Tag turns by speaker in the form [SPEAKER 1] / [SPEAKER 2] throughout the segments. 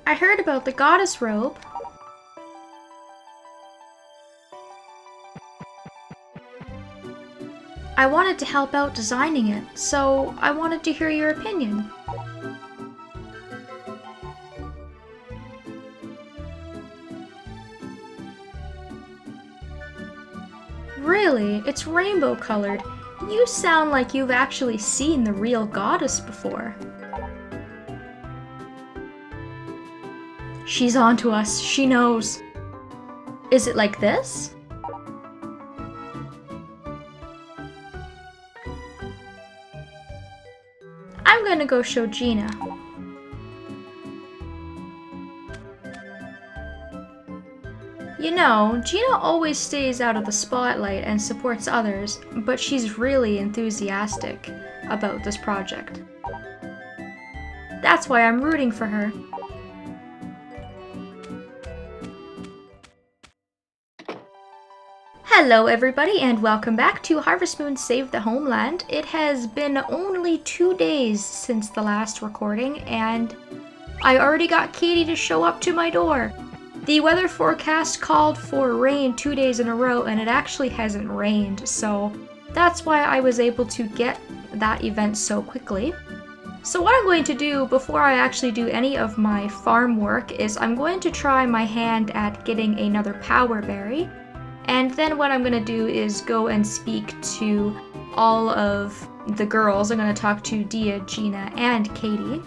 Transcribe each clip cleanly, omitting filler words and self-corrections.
[SPEAKER 1] I heard about the goddess robe. I wanted to help out designing it, so I wanted to hear your opinion. Really? It's rainbow colored. You sound like you've actually seen the real goddess before. She's onto us. She knows. Is it like this? I'm gonna go show Gina. You know, Gina always stays out of the spotlight and supports others, but she's really enthusiastic about this project. That's why I'm rooting for her. Hello everybody and welcome back to Harvest Moon Save the Homeland. It has been only 2 days since the last recording and I already got Katie to show up to my door. The weather forecast called for rain 2 days in a row and it actually hasn't rained, so that's why I was able to get that event so quickly. So what I'm going to do before I actually do any of my farm work is I'm going to try my hand at getting another power berry. And then what I'm going to do is go and speak to all of the girls. I'm going to talk to Dia, Gina, and Katie.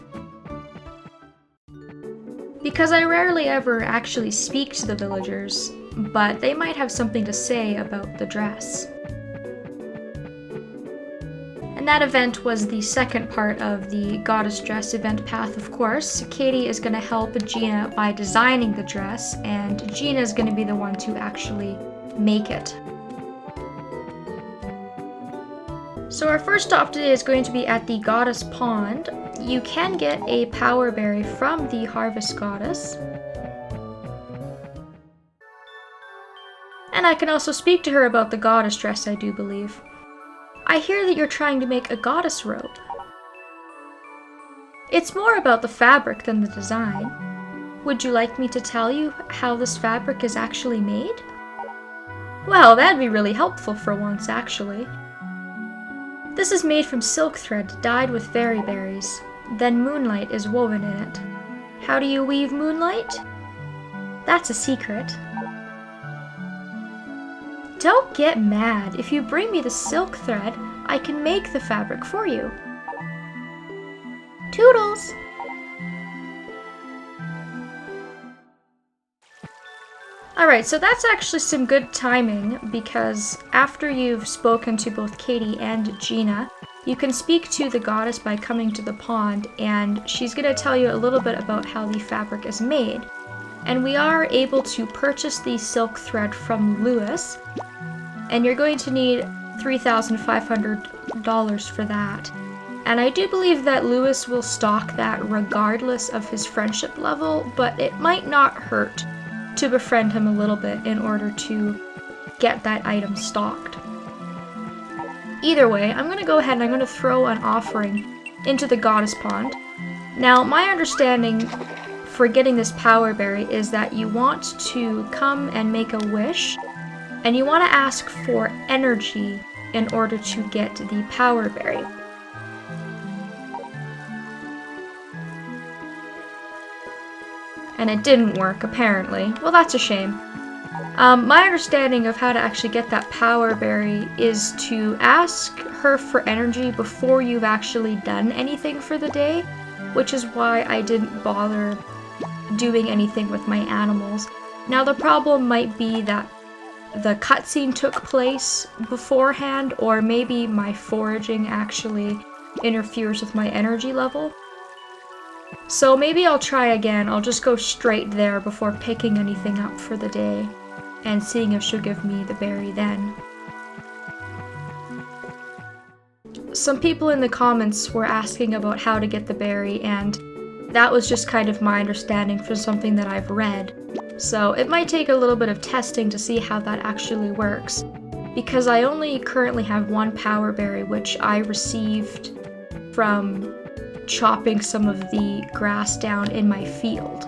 [SPEAKER 1] Because I rarely ever actually speak to the villagers, but they might have something to say about the dress. And that event was the second part of the Goddess Dress event path, of course. Katie is going to help Gina by designing the dress, and Gina is going to be the one to actually make it. So our first stop today is going to be at the Goddess Pond. You can get a power berry from the Harvest Goddess. And I can also speak to her about the goddess dress, I do believe. I hear that you're trying to make a goddess robe. It's more about the fabric than the design. Would you like me to tell you how this fabric is actually made? Well, that'd be really helpful for once, actually. This is made from silk thread dyed with fairy berries. Then moonlight is woven in it. How do you weave moonlight? That's a secret. Don't get mad. If you bring me the silk thread, I can make the fabric for you. Toodles! Alright, so that's actually some good timing, because after you've spoken to both Katie and Gina, you can speak to the goddess by coming to the pond, and she's going to tell you a little bit about how the fabric is made. And we are able to purchase the silk thread from Lewis, and you're going to need $3,500 for that. And I do believe that Lewis will stock that regardless of his friendship level, but it might not hurt to befriend him a little bit in order to get that item stocked. Either way, I'm going to go ahead and I'm going to throw an offering into the goddess pond. Now, my understanding for getting this power berry is that you want to come and make a wish, and you want to ask for energy in order to get the power berry. And it didn't work, apparently. Well, that's a shame. My understanding of how to actually get that power berry is to ask her for energy before you've actually done anything for the day, which is why I didn't bother doing anything with my animals. Now, the problem might be that the cutscene took place beforehand, or maybe my foraging actually interferes with my energy level. So maybe I'll try again. I'll just go straight there before picking anything up for the day and seeing if she'll give me the berry then. Some people in the comments were asking about how to get the berry, and that was just kind of my understanding from something that I've read. So it might take a little bit of testing to see how that actually works, because I only currently have one power berry, which I received from chopping some of the grass down in my field.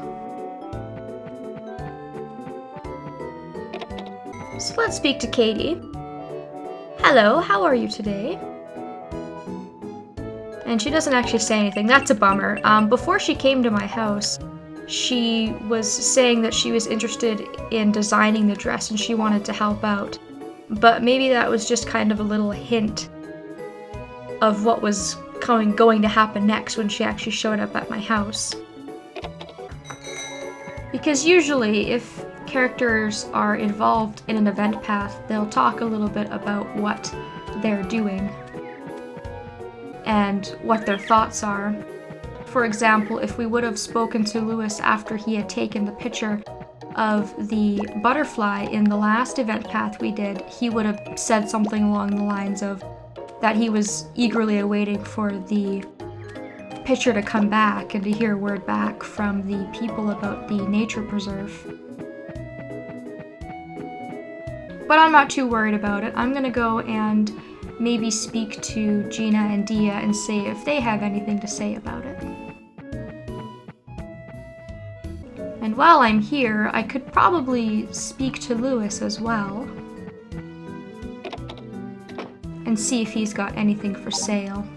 [SPEAKER 1] So let's speak to Katie. Hello, how are you today? And she doesn't actually say anything. That's a bummer. Before she came to my house, she was saying that she was interested in designing the dress and she wanted to help out. But maybe that was just kind of a little hint of what was going to happen next when she actually showed up at my house. Because usually, if characters are involved in an event path, they'll talk a little bit about what they're doing and what their thoughts are. For example, if we would have spoken to Lewis after he had taken the picture of the butterfly in the last event path we did, he would have said something along the lines of that he was eagerly awaiting for the picture to come back and to hear word back from the people about the nature preserve. But I'm not too worried about it. I'm gonna go and maybe speak to Gina and Dia and see if they have anything to say about it. And while I'm here, I could probably speak to Lewis as well and see if he's got anything for sale.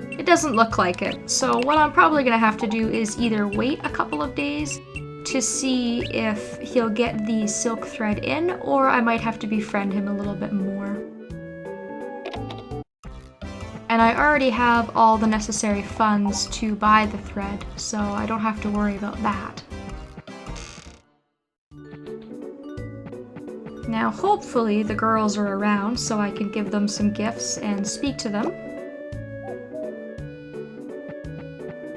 [SPEAKER 1] It doesn't look like it, so what I'm probably gonna have to do is either wait a couple of days to see if he'll get the silk thread in, or I might have to befriend him a little bit more. And I already have all the necessary funds to buy the thread, so I don't have to worry about that. Now hopefully the girls are around so I can give them some gifts and speak to them.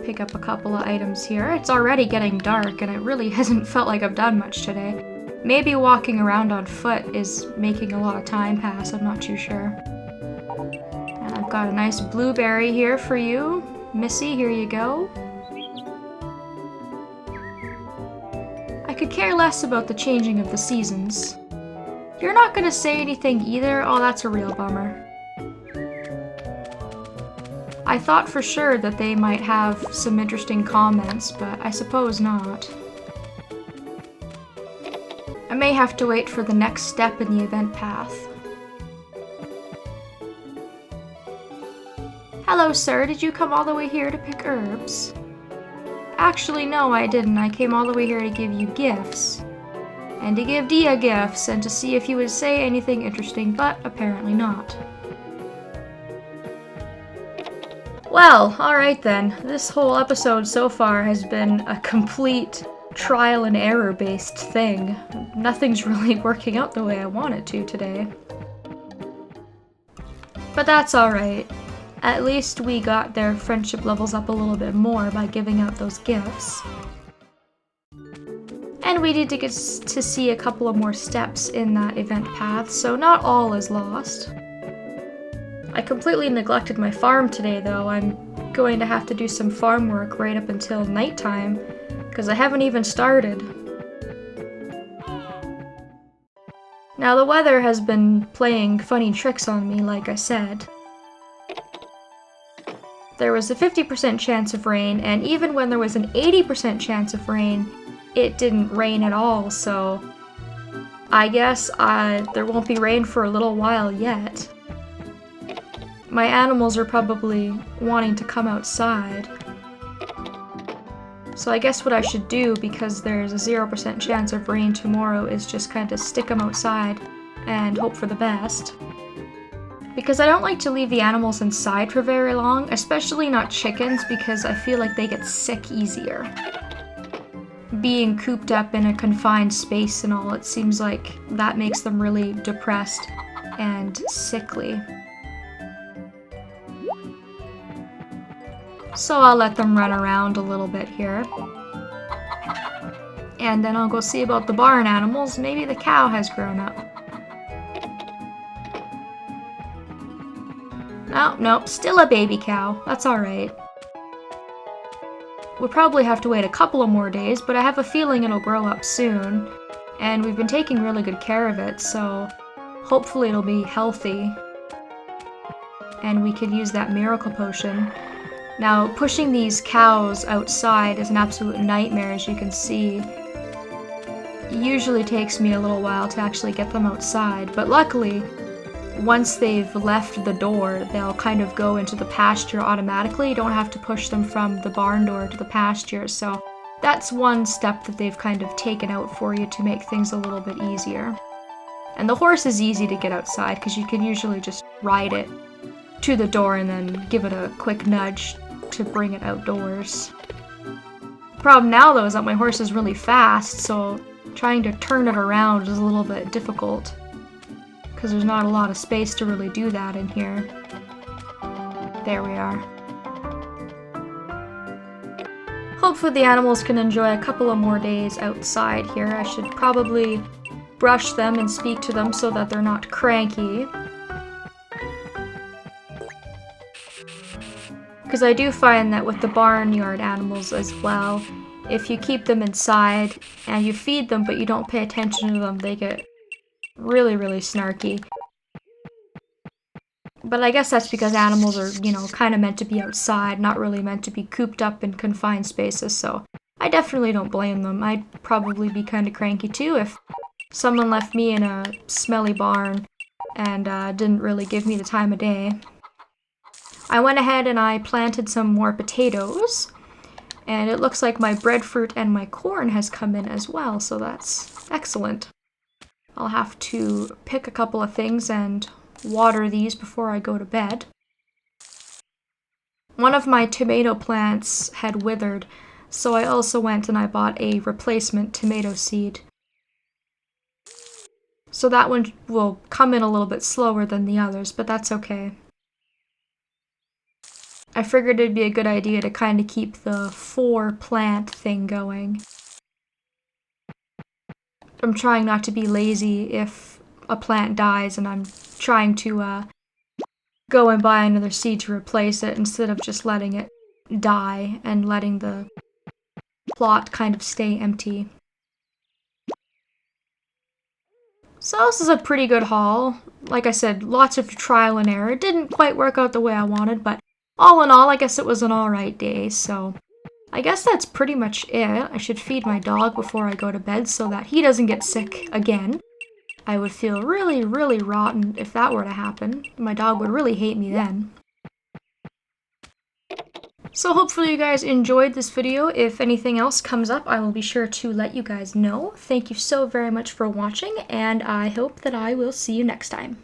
[SPEAKER 1] Pick up a couple of items here. It's already getting dark and it really hasn't felt like I've done much today. Maybe walking around on foot is making a lot of time pass, I'm not too sure. And I've got a nice blueberry here for you. Missy, here you go. I could care less about the changing of the seasons. You're not gonna say anything either? Oh, that's a real bummer. I thought for sure that they might have some interesting comments, but I suppose not. I may have to wait for the next step in the event path. Hello, sir. Did you come all the way here to pick herbs? Actually, no, I didn't. I came all the way here to give you gifts. And to give Dia gifts, and to see if he would say anything interesting, but apparently not. Well, alright then. This whole episode so far has been a complete trial and error based thing. Nothing's really working out the way I want it to today. But that's alright. At least we got their friendship levels up a little bit more by giving out those gifts. And we did get to see a couple of more steps in that event path, so not all is lost. I completely neglected my farm today though. I'm going to have to do some farm work right up until nighttime, because I haven't even started. Now the weather has been playing funny tricks on me, like I said. There was a 50% chance of rain, and even when there was an 80% chance of rain, it didn't rain at all, so I guess there won't be rain for a little while yet. My animals are probably wanting to come outside. So I guess what I should do, because there's a 0% chance of rain tomorrow, is just kind of stick them outside and hope for the best. Because I don't like to leave the animals inside for very long, especially not chickens, because I feel like they get sick easier. Being cooped up in a confined space and all, it seems like that makes them really depressed and sickly. So I'll let them run around a little bit here. And then I'll go see about the barn animals. Maybe the cow has grown up. Oh, nope, still a baby cow. That's alright. We'll probably have to wait a couple of more days, but I have a feeling it'll grow up soon. And we've been taking really good care of it, so hopefully it'll be healthy. And we could use that miracle potion. Now, pushing these cows outside is an absolute nightmare, as you can see. usually takes me a little while to actually get them outside, but luckily, once they've left the door, they'll kind of go into the pasture automatically. You don't have to push them from the barn door to the pasture, so that's one step that they've kind of taken out for you to make things a little bit easier. And the horse is easy to get outside because you can usually just ride it to the door and then give it a quick nudge to bring it outdoors. The problem now though is that my horse is really fast, so trying to turn it around is a little bit difficult because there's not a lot of space to really do that in here. There we are. Hopefully the animals can enjoy a couple of more days outside here. I should probably brush them and speak to them so that they're not cranky. Because I do find that with the barnyard animals as well, if you keep them inside and you feed them but you don't pay attention to them, they get really, really snarky. But I guess that's because animals are, you know, kind of meant to be outside, not really meant to be cooped up in confined spaces, so I definitely don't blame them. I'd probably be kind of cranky too if someone left me in a smelly barn and didn't really give me the time of day. I went ahead and I planted some more potatoes, and it looks like my breadfruit and my corn has come in as well, so that's excellent. I'll have to pick a couple of things and water these before I go to bed. One of my tomato plants had withered, so I also went and I bought a replacement tomato seed. So that one will come in a little bit slower than the others, but that's okay. I figured it'd be a good idea to kind of keep the 4-plant thing going. I'm trying not to be lazy if a plant dies and I'm trying to go and buy another seed to replace it instead of just letting it die and letting the plot kind of stay empty. So this is a pretty good haul. Like I said, lots of trial and error. It didn't quite work out the way I wanted, but all in all, I guess it was an alright day, so I guess that's pretty much it. I should feed my dog before I go to bed so that he doesn't get sick again. I would feel really, really rotten if that were to happen. My dog would really hate me then. So hopefully you guys enjoyed this video. If anything else comes up, I will be sure to let you guys know. Thank you so very much for watching, and I hope that I will see you next time.